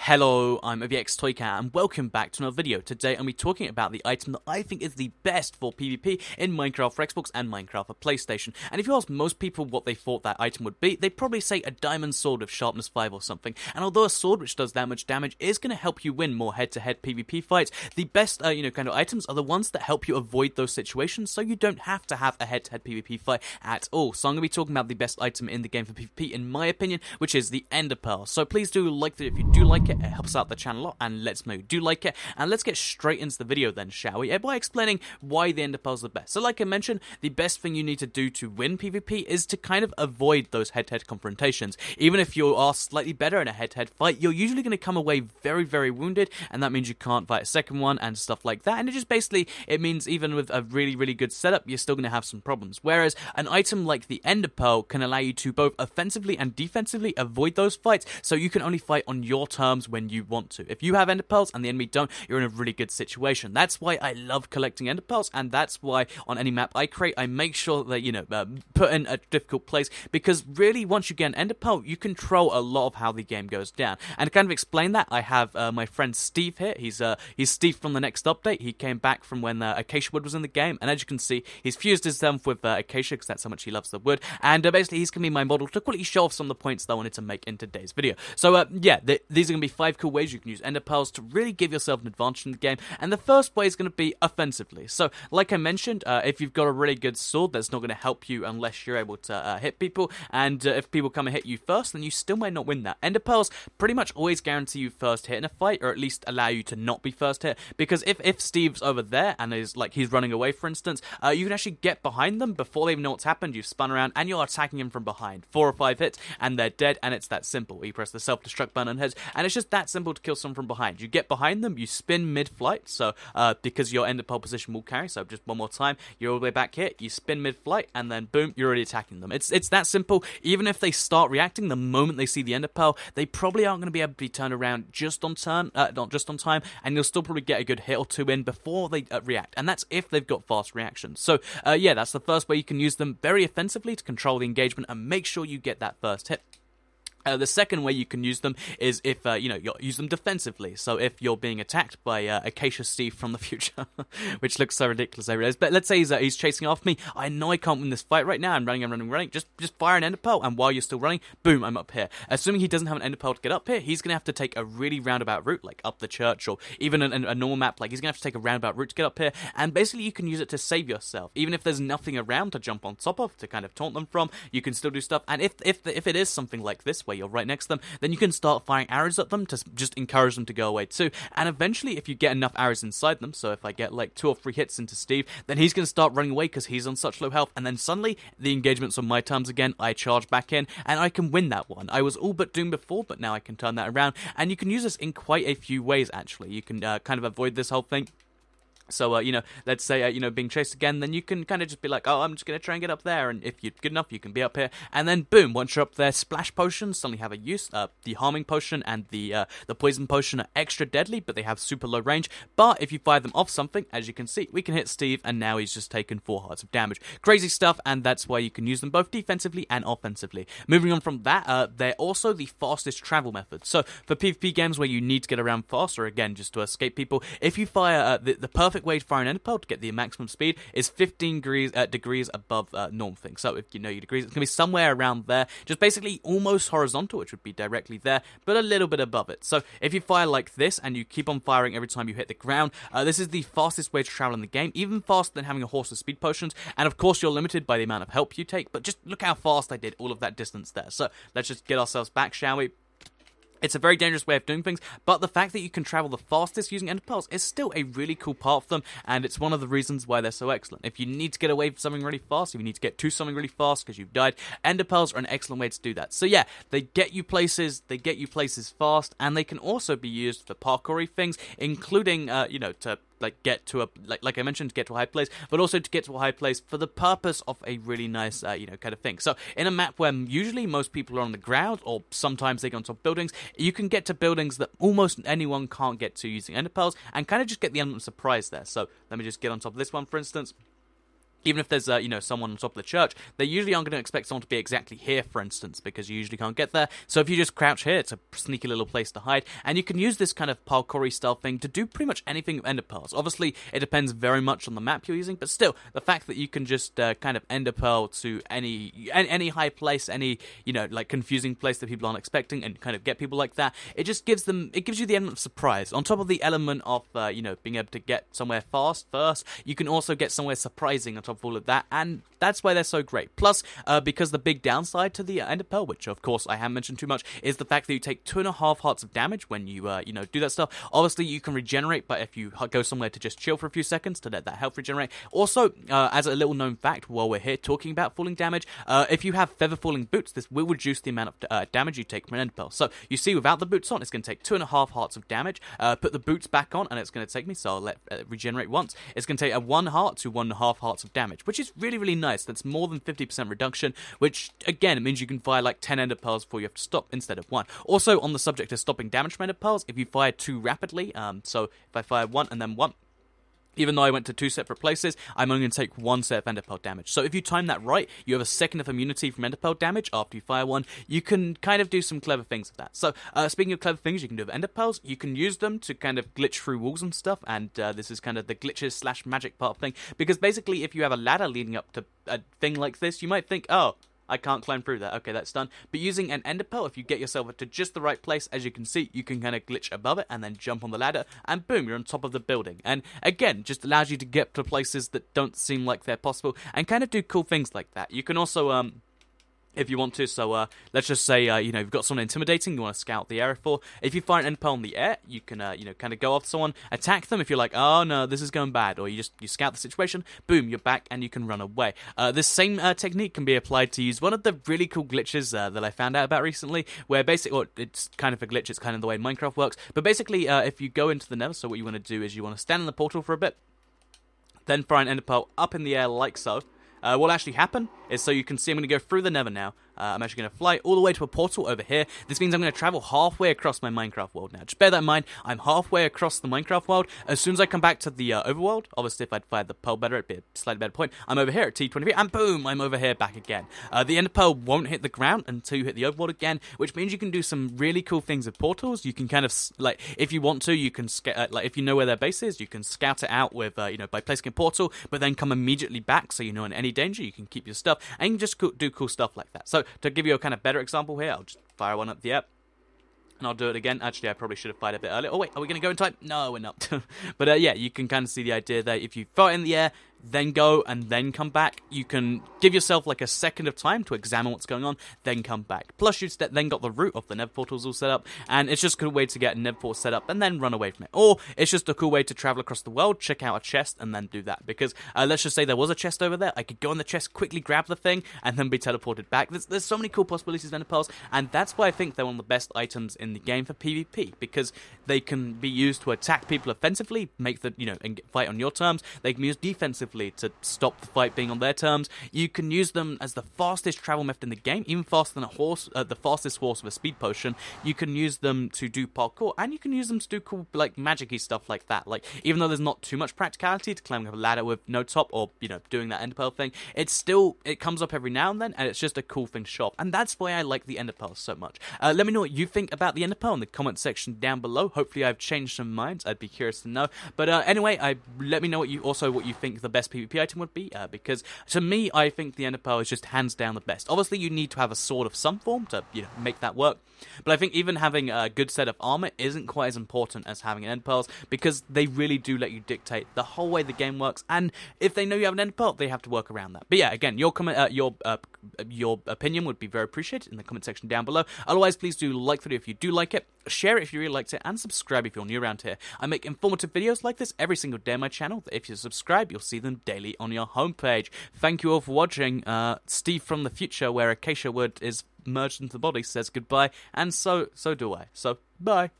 Hello, I'm OVX and welcome back to another video. Today I'm going to be talking about the item that I think is the best for PvP in Minecraft for Xbox and Minecraft for PlayStation. And if you ask most people what they thought that item would be, they'd probably say a diamond sword of sharpness 5 or something. And although a sword which does that much damage is going to help you win more head-to-head PvP fights, the best kind of items are the ones that help you avoid those situations so you don't have to have a head-to-head PvP fight at all. So I'm going to be talking about the best item in the game for PvP in my opinion, which is the enderpearl. So please do like it if you do like it. It helps out the channel a lot, and let's know you do like it. And let's get straight into the video then, shall we? By explaining why the enderpearl is the best. So like I mentioned, the best thing you need to do to win PvP is to kind of avoid those head-to-head confrontations. Even if you are slightly better in a head-to-head fight, you're usually going to come away very, very wounded, and that means you can't fight a second one and stuff like that. And it just basically, it means even with a really, really good setup, you're still going to have some problems. Whereas an item like the enderpearl can allow you to both offensively and defensively avoid those fights, so you can only fight on your terms when you want to. If you have enderpearls and the enemy don't, you're in a really good situation. That's why I love collecting enderpearls, and that's why on any map I create, I make sure that, put in a difficult place, because really once you get an enderpearl, you control a lot of how the game goes down. And to kind of explain that, I have my friend Steve here. He's Steve from the next update. He came back from when Acacia wood was in the game, and as you can see, he's fused himself with Acacia because that's how much he loves the wood, and basically he's going to be my model to quickly show off some of the points that I wanted to make in today's video. So yeah, these are going to be 5 cool ways you can use enderpearls to really give yourself an advantage in the game, and the first way is going to be offensively. So like I mentioned, if you've got a really good sword, that's not going to help you unless you're able to hit people, and if people come and hit you first, then you still might not win that. Enderpearls pretty much always guarantee you first hit in a fight, or at least allow you to not be first hit, because if Steve's over there and is like he's running away, for instance, you can actually get behind them before they even know what's happened. You've spun around and you're attacking them from behind. 4 or 5 hits and they're dead, and it's that simple. You press the self-destruct button on heads, and it's just that simple to kill someone from behind. You get behind them, you spin mid-flight, so because your enderpearl position will carry, so just one more time, you're all the way back here, you spin mid-flight, and then boom, you're already attacking them. It's that simple. Even if they start reacting the moment they see the enderpearl, they probably aren't going to be able to be turned around just on turn, not just on time, and you'll still probably get a good hit or 2 in before they react, and that's if they've got fast reactions. So yeah, that's the first way you can use them very offensively to control the engagement and make sure you get that first hit. The second way you can use them is if, you use them defensively. So if you're being attacked by Acacia Steve from the future, which looks so ridiculous, I realize. But let's say he's chasing after me. I know I can't win this fight right now. I'm running. Just fire an enderpearl, and while you're still running, boom, I'm up here. Assuming he doesn't have an enderpearl to get up here, he's going to have to take a really roundabout route, like up the church, or even a normal map. Like, he's going to have to take a roundabout route to get up here. And basically, you can use it to save yourself. Even if there's nothing around to jump on top of, to kind of taunt them from, you can still do stuff. And if it is something like this, where you're right next to them, then you can start firing arrows at them to just encourage them to go away too. And eventually, if you get enough arrows inside them, so if I get like 2 or 3 hits into Steve, then he's going to start running away because he's on such low health, and then suddenly the engagement's on my terms again. I charge back in, and I can win that one. I was all but doomed before, but now I can turn that around, and you can use this in quite a few ways actually. You can kind of avoid this whole thing. So, let's say, being chased again, then you can kind of just be like, oh, I'm just going to try and get up there, and if you're good enough, you can be up here, and then, boom, once you're up there, splash potions suddenly have a use. The harming potion and the poison potion are extra deadly, but they have super low range, but if you fire them off something, as you can see, we can hit Steve, and now he's just taken 4 hearts of damage. Crazy stuff, and that's why you can use them both defensively and offensively. Moving on from that, they're also the fastest travel method. So, for PvP games where you need to get around faster, again, just to escape people, if you fire the perfect way to fire an enderpearl to get the maximum speed is 15 degrees above normal thing. So if you know your degrees, it's going to be somewhere around there, just basically almost horizontal, which would be directly there, but a little bit above it. So if you fire like this and you keep on firing every time you hit the ground, this is the fastest way to travel in the game, even faster than having a horse with speed potions. And of course you're limited by the amount of help you take, but just look how fast I did all of that distance there. So let's just get ourselves back, shall we? It's a very dangerous way of doing things, but the fact that you can travel the fastest using enderpearls is still a really cool part of them, and it's one of the reasons why they're so excellent. If you need to get away from something really fast, if you need to get to something really fast because you've died, enderpearls are an excellent way to do that. So yeah, they get you places fast, and they can also be used for parkoury things, including, to get to a, like I mentioned, to get to a high place, but also to get to a high place for the purpose of a really nice, kind of thing. So in a map where usually most people are on the ground, or sometimes they go on top of buildings, you can get to buildings that almost anyone can't get to using enderpearls, and kind of just get the element of surprise there. So let me just get on top of this one, for instance. Even if there's, someone on top of the church, they usually aren't going to expect someone to be exactly here, for instance, because you usually can't get there. So if you just crouch here, it's a sneaky little place to hide. And you can use this kind of parkour-y style thing to do pretty much anything with ender pearls. Obviously, it depends very much on the map you're using, but still, the fact that you can just kind of ender pearl to any high place, any, confusing place that people aren't expecting, and kind of get people like that, it just gives you the element of surprise. On top of the element of, being able to get somewhere fast first, you can also get somewhere surprising on top of all of that, and that's why they're so great. Plus, because the big downside to the ender pearl, which of course I haven't mentioned too much, is the fact that you take 2.5 hearts of damage when you do that stuff. Obviously, you can regenerate, but if you go somewhere to just chill for a few seconds to let that health regenerate. Also, as a little known fact, while we're here talking about falling damage, if you have feather falling boots, this will reduce the amount of damage you take from an ender pearl. So you see, without the boots on, it's going to take 2.5 hearts of damage. Put the boots back on, and it's going to take me. So I'll let regenerate once. It's going to take 1 heart to 1.5 hearts of damage, which is really, really nice. That's more than 50% reduction, which, again, it means you can fire like 10 ender pearls before you have to stop instead of 1. Also, on the subject of stopping damage from ender pearls, if you fire too rapidly, so if I fire 1 and then 1, even though I went to 2 separate places, I'm only going to take 1 set of ender pearl damage. So if you time that right, you have a second of immunity from ender pearl damage after you fire 1. You can kind of do some clever things with that. So speaking of clever things you can do with ender pearls, you can use them to kind of glitch through walls and stuff, and this is kind of the glitches / magic part of thing, because basically if you have a ladder leading up to a thing like this, you might think, oh, I can't climb through that. Okay, that's done. But using an ender pearl, if you get yourself to just the right place, as you can see, you can kind of glitch above it and then jump on the ladder, and boom, you're on top of the building. And again, just allows you to get to places that don't seem like they're possible, and kind of do cool things like that. You can also, if you want to, so let's just say, you've got someone intimidating you want to scout the area for. If you fire an ender pearl in the air, you can, kind of go after someone, attack them if you're like, oh no, this is going bad, or you scout the situation, boom, you're back, and you can run away. This same technique can be applied to use one of the really cool glitches that I found out about recently, where basically, well, it's kind of a glitch, it's kind of the way Minecraft works, but basically, if you go into the nether, so what you want to do is you want to stand in the portal for a bit, then fire an ender pearl up in the air like so. What'll actually happen is, so you can see I'm going to go through the nether now. I'm actually going to fly all the way to a portal over here. This means I'm going to travel halfway across my Minecraft world now. Just bear that in mind. I'm halfway across the Minecraft world. As soon as I come back to the overworld, obviously if I'd fired the pearl better, it'd be a slightly better point. I'm over here at T23, and boom, I'm over here back again. The ender pearl won't hit the ground until you hit the overworld again, which means you can do some really cool things with portals. You can kind of, like, if you want to, you can, if you know where their base is, you can scout it out with, by placing a portal, but then come immediately back, so you know in any danger, you can keep your stuff, and you can just do cool stuff like that. So, to give you a kind of better example here, I'll just fire one up the air, and I'll do it again. Actually, I probably should have fired a bit earlier. Oh wait, are we going to go in time? No, we're not. But yeah, you can kind of see the idea there. If you fire in the air, then go, and then come back, you can give yourself like a second of time to examine what's going on, then come back. Plus, you've then got the route of the nether portals all set up, and it's just a cool way to get a nether portal set up and then run away from it. Or it's just a cool way to travel across the world, check out a chest, and then do that. Because let's just say there was a chest over there, I could go in the chest, quickly grab the thing, and then be teleported back. There's so many cool possibilities of ender pearls, and that's why I think they're one of the best items in the game for PvP, because they can be used to attack people offensively, make the, and fight on your terms. They can be used defensively to stop the fight being on their terms. You can use them as the fastest travel method in the game, even faster than a horse, the fastest horse with a speed potion. You can use them to do parkour, and you can use them to do cool, like, magic-y stuff like that. Like, even though there's not too much practicality to climbing up a ladder with no top, or, doing that ender pearl thing, it comes up every now and then, and it's just a cool thing to shop. And that's why I like the ender pearl so much. Let me know what you think about the ender pearl in the comment section down below. Hopefully I've changed some minds. I'd be curious to know. But anyway, let me know what you think the best PvP item would be, because to me, I think the ender pearl is just hands down the best. Obviously, you need to have a sword of some form to, make that work. But I think even having a good set of armor isn't quite as important as having an ender pearl, because they really do let you dictate the whole way the game works. And if they know you have an ender pearl, they have to work around that. But yeah, again, your comment, your opinion would be very appreciated in the comment section down below. Otherwise, please do like the video if you do like it, share it if you really liked it, and subscribe if you're new around here. I make informative videos like this every single day on my channel. If you subscribe, you'll see them daily on your homepage. Thank you all for watching. Steve from the future, where acacia wood is merged into the body, says goodbye, and so do I. So, bye.